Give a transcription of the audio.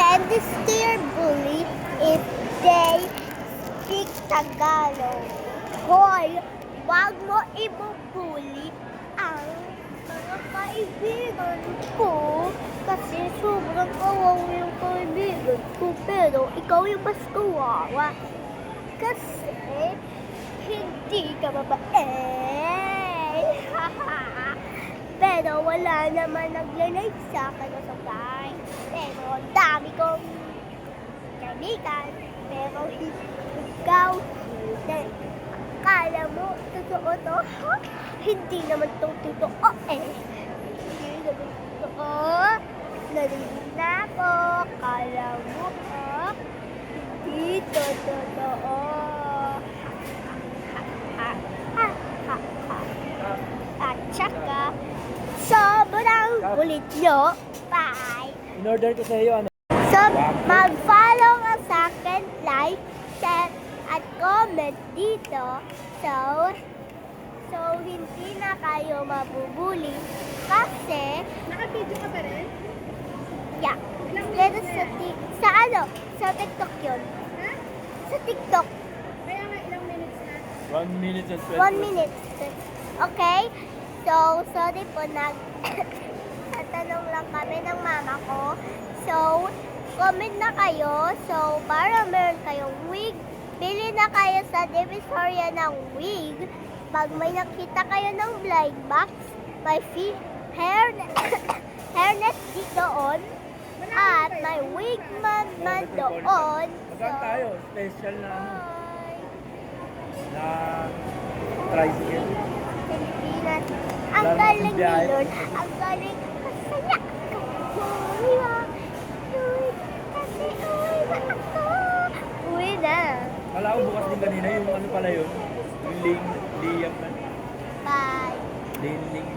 and steer bully if they speak Tagalog. Hoy, wag mo ibubuli ang mga kaibigan ko kasi sobrang kawawa yung kaibigan ko pero ikaw yung mas kawawa kasi hindi ka babae. Pero wala naman naglalike sa akin sa bahay. Pero ang dami kong kaibigan. Pero ikaw hindi. Akala mo, totoo to? Ha? Hindi naman to totoo eh. Hindi naman totoo. Narinig na ako. Akala mo ha? Hindi to totoo. At saka, sobrang kulit nyo. Bye! In order ko sa iyo, ano? So, mag-follow ka sa akin, like, share, at comment dito. So hindi na kayo mabubuli kasi Naka-video ka ba rin? yeah. Pero sa ano? Sa TikTok yun. Ha? Sa TikTok. Kaya nga ilang minutes na? 1 minute and 1 20 minute. Okay? So, sorry po, tatanong lang kami ng mama ko. So, comment na kayo. So, para meron kayong wig, bili na kayo sa Divisoria ng wig. Pag may nakita kayo ng blind box, may hairnet doon. At may wig man doon. Magkano tayo? Special na ano? Bye! Na tricycle. Pilipinas. Ang Lalo galing ng biyahe. nilon. Ang galing. Masaya. Uwi ba? Uwi. Kasi uwi ba ako? Uwi na. Kala ko bukas din kanina yung ano pala yun. Yung link, liyap na. Bye. Link.